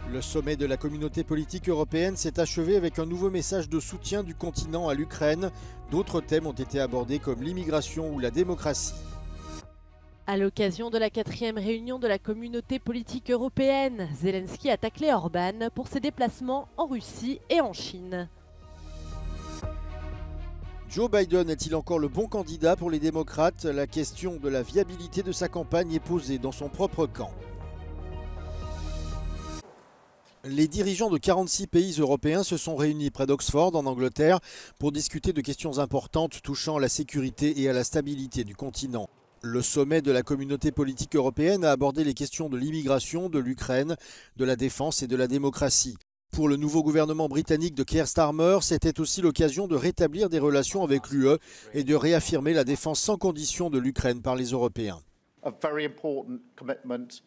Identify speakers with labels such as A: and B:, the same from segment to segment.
A: Le sommet de la communauté politique européenne s'est achevé avec un nouveau message de soutien du continent à l'Ukraine. D'autres thèmes ont été abordés comme l'immigration ou la démocratie.
B: À l'occasion de la 4e réunion de la communauté politique européenne, Zelensky a taclé Orban pour ses déplacements en Russie et en Chine.
A: Joe Biden est-il encore le bon candidat pour les démocrates? La question de la viabilité de sa campagne est posée dans son propre camp. Les dirigeants de 46 pays européens se sont réunis près d'Oxford, en Angleterre, pour discuter de questions importantes touchant à la sécurité et à la stabilité du continent. Le sommet de la communauté politique européenne a abordé les questions de l'immigration, de l'Ukraine, de la défense et de la démocratie. Pour le nouveau gouvernement britannique de Keir Starmer, c'était aussi l'occasion de rétablir des relations avec l'UE et de réaffirmer la défense sans condition de l'Ukraine par les Européens.
C: A very important commitment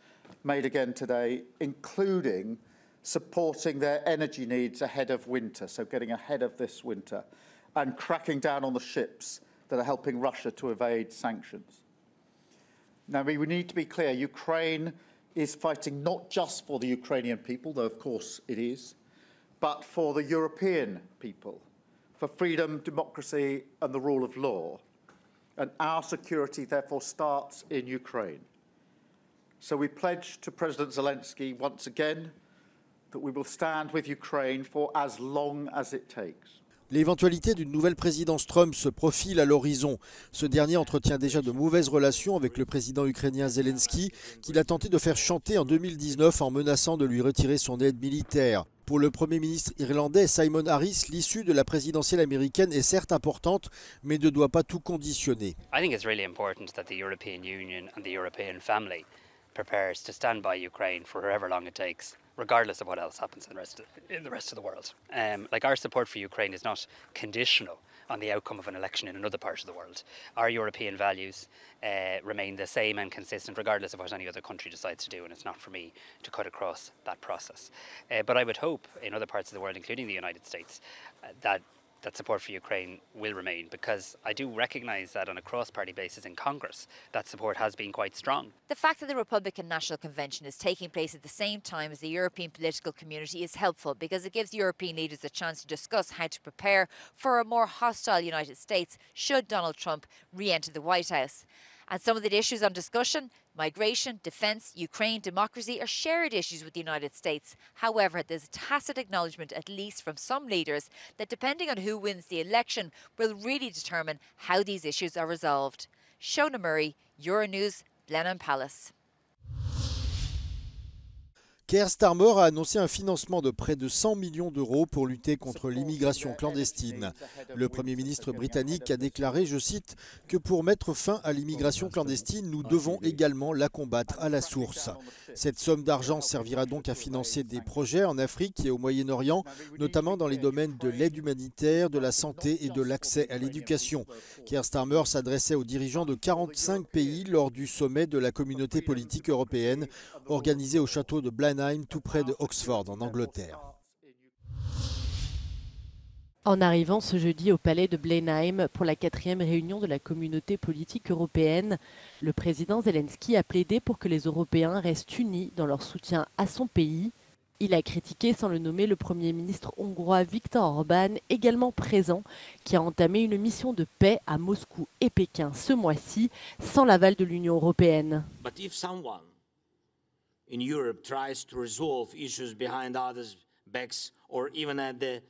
C: made again today, including supporting their energy needs ahead of winter, so getting ahead of this winter, and cracking down on the ships that are helping Russia to evade sanctions. Now, we need to be clear, Ukraine is fighting not just for the Ukrainian people, though of course it is, but for the European people, for freedom, democracy and the rule of law. And our security therefore starts in Ukraine. So we pledge to President Zelensky once again that we will stand with Ukraine for as long as it takes.
A: L'éventualité d'une nouvelle présidence Trump se profile à l'horizon. Ce dernier entretient déjà de mauvaises relations avec le président ukrainien Zelensky, qu'il a tenté de faire chanter en 2019 en menaçant de lui retirer son aide militaire. Pour le Premier ministre irlandais Simon Harris, l'issue de la présidentielle américaine est certes importante, mais ne doit pas tout conditionner.
D: I think it's really important that the European Union and the European family prepares to stand by Ukraine for however long it takes, regardless of what else happens in the rest of the world. Like, our support for Ukraine is not conditional on the outcome of an election in another part of the world. Our European values remain the same and consistent regardless of what any other country decides to do, and it's not for me to cut across that process. But I would hope in other parts of the world, including the United States, that support for Ukraine will remain, because I do recognise that on a cross-party basis in Congress, that support has been quite strong.
E: The fact that the Republican National Convention is taking place at the same time as the European political community is helpful, because it gives European leaders a chance to discuss how to prepare for a more hostile United States should Donald Trump re-enter the White House. And some of the issues on discussion, migration, defence, Ukraine, democracy, are shared issues with the United States. However, there's a tacit acknowledgement, at least from some leaders, that depending on who wins the election will really determine how these issues are resolved. Shona Murray, Euronews, Blenheim Palace.
A: Keir Starmer a annoncé un financement de près de 100 millions d'euros pour lutter contre l'immigration clandestine. Le Premier ministre britannique a déclaré, je cite, que pour mettre fin à l'immigration clandestine, nous devons également la combattre à la source. Cette somme d'argent servira donc à financer des projets en Afrique et au Moyen-Orient, notamment dans les domaines de l'aide humanitaire, de la santé et de l'accès à l'éducation. Keir Starmer s'adressait aux dirigeants de 45 pays lors du sommet de la communauté politique européenne organisé au château de Blenheim, tout près de Oxford, en Angleterre.
B: En arrivant ce jeudi au palais de Blenheim pour la 4e réunion de la communauté politique européenne, le président Zelensky a plaidé pour que les Européens restent unis dans leur soutien à son pays. Il a critiqué sans le nommer le Premier ministre hongrois Viktor Orban, également présent, qui a entamé une mission de paix à Moscou et Pékin ce mois-ci, sans l'aval de l'Union européenne.
F: In Europe tries to resolve issues behind others' backs or even at the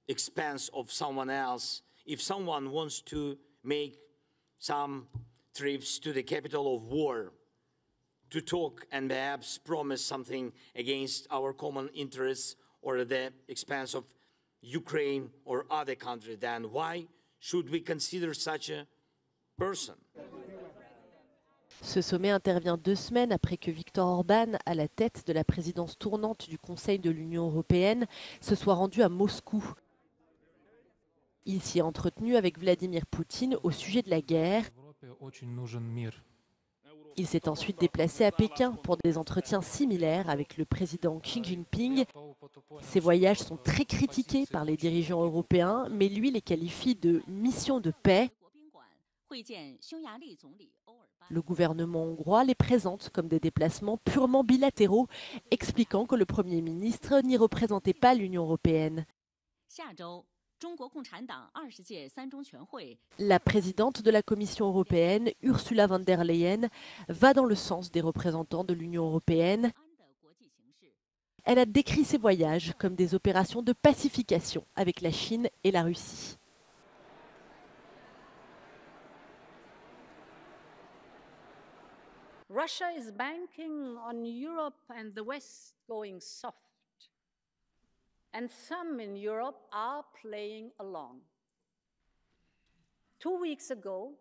F: expense of someone else. If someone wants to make some trips to the capital of war to talk and perhaps promise something against our common interests or at the expense of Ukraine or other countries, then why should we consider such a person?
B: Ce sommet intervient 2 semaines après que Viktor Orban, à la tête de la présidence tournante du Conseil de l'Union européenne, se soit rendu à Moscou. Il s'y est entretenu avec Vladimir Poutine au sujet de la guerre. Il s'est ensuite déplacé à Pékin pour des entretiens similaires avec le président Xi Jinping. Ces voyages sont très critiqués par les dirigeants européens, mais lui les qualifie de mission de paix. Le gouvernement hongrois les présente comme des déplacements purement bilatéraux, expliquant que le Premier ministre n'y représentait pas l'Union européenne. La présidente de la Commission européenne, Ursula von der Leyen, va dans le sens des représentants de l'Union européenne. Elle a décrit ces voyages comme des opérations de pacification avec la Chine et la Russie.
G: Russia is banking on Europe and the West going soft. And some in Europe are playing along. 2 weeks ago,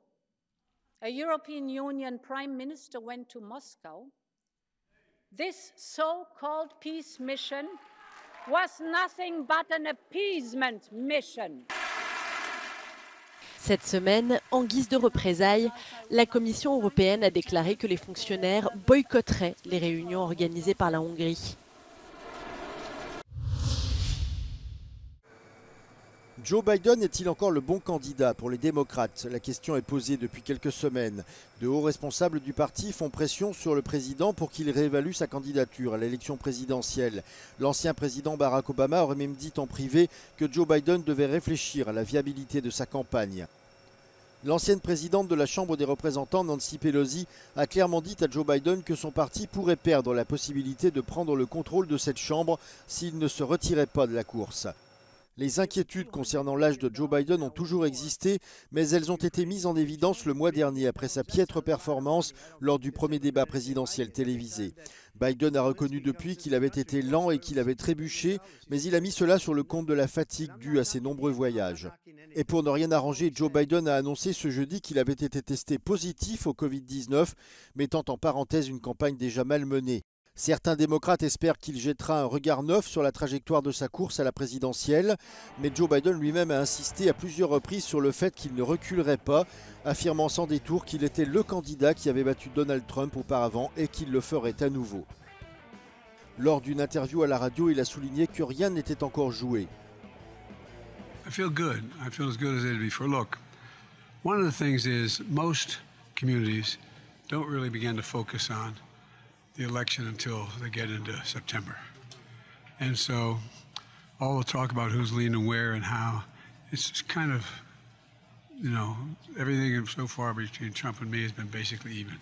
G: a European Union Prime Minister went to Moscow. This so-called peace mission was nothing but an appeasement mission.
B: Cette semaine, en guise de représailles, la Commission européenne a déclaré que les fonctionnaires boycotteraient les réunions organisées par la Hongrie.
A: Joe Biden est-il encore le bon candidat pour les démocrates? La question est posée depuis quelques semaines. De hauts responsables du parti font pression sur le président pour qu'il réévalue sa candidature à l'élection présidentielle. L'ancien président Barack Obama aurait même dit en privé que Joe Biden devait réfléchir à la viabilité de sa campagne. L'ancienne présidente de la Chambre des représentants, Nancy Pelosi, a clairement dit à Joe Biden que son parti pourrait perdre la possibilité de prendre le contrôle de cette Chambre s'il ne se retirait pas de la course. Les inquiétudes concernant l'âge de Joe Biden ont toujours existé, mais elles ont été mises en évidence le mois dernier après sa piètre performance lors du premier débat présidentiel télévisé. Biden a reconnu depuis qu'il avait été lent et qu'il avait trébuché, mais il a mis cela sur le compte de la fatigue due à ses nombreux voyages. Et pour ne rien arranger, Joe Biden a annoncé ce jeudi qu'il avait été testé positif au Covid-19, mettant en parenthèse une campagne déjà malmenée. Certains démocrates espèrent qu'il jettera un regard neuf sur la trajectoire de sa course à la présidentielle, mais Joe Biden lui-même a insisté à plusieurs reprises sur le fait qu'il ne reculerait pas, affirmant sans détour qu'il était le candidat qui avait battu Donald Trump auparavant et qu'il le ferait à nouveau. Lors d'une interview à la radio, il a souligné que rien n'était encore joué.
H: I feel good. I feel as good as it'd be for look. One of the things is most communities don't really begin to focus on the election until they get into September. And so all the talk about who's leaning where and how, it's just kind of, you know, everything so far between Trump and me has been basically even.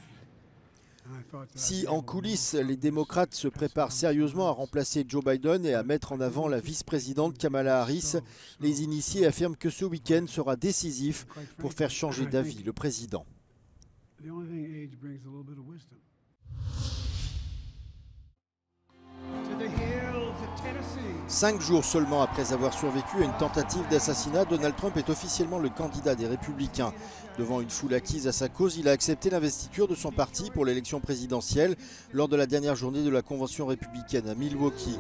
A: Si en coulisses, les démocrates se préparent sérieusement à remplacer Joe Biden et à mettre en avant la vice-présidente Kamala Harris, les initiés affirment que ce week-end sera décisif pour faire changer d'avis le président. 5 jours seulement après avoir survécu à une tentative d'assassinat, Donald Trump est officiellement le candidat des Républicains. Devant une foule acquise à sa cause, il a accepté l'investiture de son parti pour l'élection présidentielle lors de la dernière journée de la convention républicaine à Milwaukee.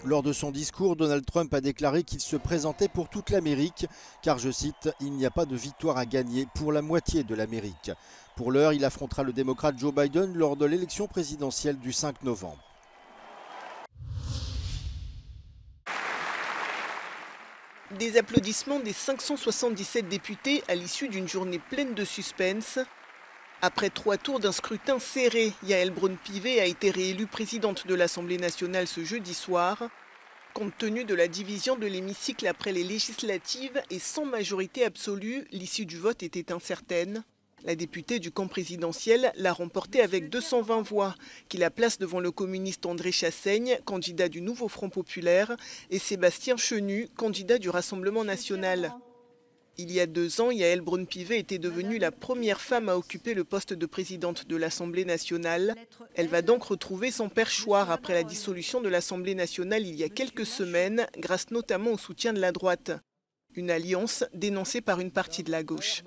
A: Lors de son discours, Donald Trump a déclaré qu'il se présentait pour toute l'Amérique, car, je cite, « il n'y a pas de victoire à gagner pour la moitié de l'Amérique ». Pour l'heure, il affrontera le démocrate Joe Biden lors de l'élection présidentielle du 5 novembre.
I: Des applaudissements des 577 députés à l'issue d'une journée pleine de suspense. Après 3 tours d'un scrutin serré, Yael Braun-Pivet a été réélue présidente de l'Assemblée nationale ce jeudi soir. Compte tenu de la division de l'hémicycle après les législatives et sans majorité absolue, l'issue du vote était incertaine. La députée du camp présidentiel l'a remporté avec 220 voix, qui la place devant le communiste André Chassaigne, candidat du Nouveau Front Populaire, et Sébastien Chenu, candidat du Rassemblement national. Il y a 2 ans, Yael Braun-Pivet était devenue la première femme à occuper le poste de présidente de l'Assemblée nationale. Elle va donc retrouver son perchoir après la dissolution de l'Assemblée nationale il y a quelques semaines, grâce notamment au soutien de la droite. Une alliance dénoncée par une partie de la gauche.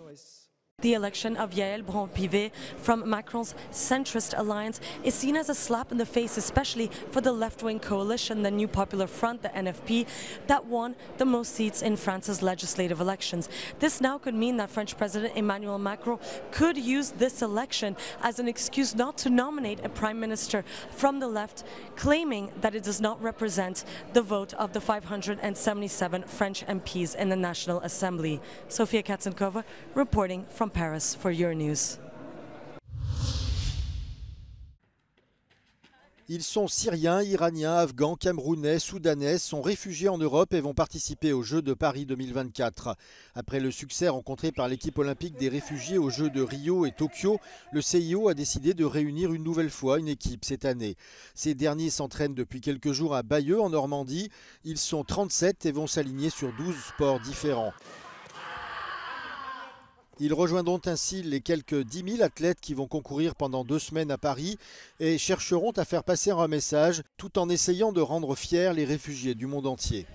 J: The election of Yael Braun-Pivet from Macron's centrist alliance is seen as a slap in the face, especially for the left-wing coalition, the New Popular Front, the NFP, that won the most seats in France's legislative elections. This now could mean that French President Emmanuel Macron could use this election as an excuse not to nominate a prime minister from the left, claiming that it does not represent the vote of the 577 French MPs in the National Assembly. Sofia Katzenkova reporting from from Paris for Euronews.
A: Ils sont syriens, iraniens, afghans, camerounais, soudanais, sont réfugiés en Europe et vont participer aux Jeux de Paris 2024. Après le succès rencontré par l'équipe olympique des réfugiés aux Jeux de Rio et Tokyo, le CIO a décidé de réunir une nouvelle fois une équipe cette année. Ces derniers s'entraînent depuis quelques jours à Bayeux en Normandie. Ils sont 37 et vont s'aligner sur 12 sports différents. Ils rejoindront ainsi les quelques 10 000 athlètes qui vont concourir pendant 2 semaines à Paris et chercheront à faire passer un message tout en essayant de rendre fiers les réfugiés du monde entier.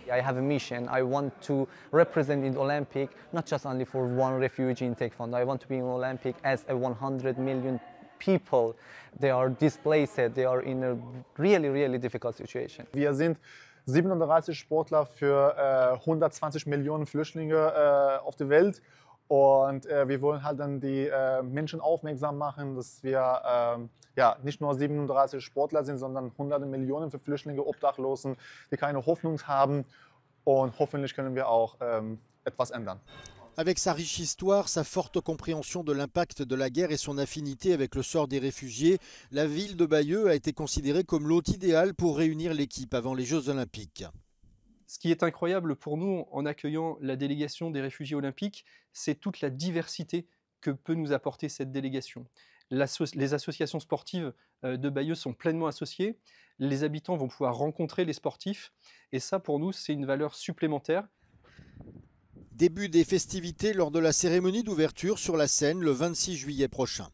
K: I have a mission. I want to represent in the Olympic, not just only for one refugee in Taekwondo. I want to be in Olympic as a 100 million people. They are displaced. They are in a really, really difficult situation.
L: Wir sind 37 Sportler für 120 Millionen Flüchtlinge auf der Welt und wir wollen halt dann die Menschen aufmerksam machen, dass wir ja, nicht nur 37 Sportler sind, sondern hunderte Millionen für Flüchtlinge, Obdachlosen, die keine Hoffnung haben und hoffentlich können wir auch etwas ändern.
A: Avec sa riche histoire, sa forte compréhension de l'impact de la guerre et son affinité avec le sort des réfugiés, la ville de Bayeux a été considérée comme l'hôte idéal pour réunir l'équipe avant les Jeux Olympiques.
M: Ce qui est incroyable pour nous en accueillant la délégation des réfugiés olympiques, c'est toute la diversité que peut nous apporter cette délégation. Les associations sportives de Bayeux sont pleinement associées, les habitants vont pouvoir rencontrer les sportifs et ça pour nous c'est une valeur supplémentaire.
A: Début des festivités lors de la cérémonie d'ouverture sur la Seine le 26 juillet prochain.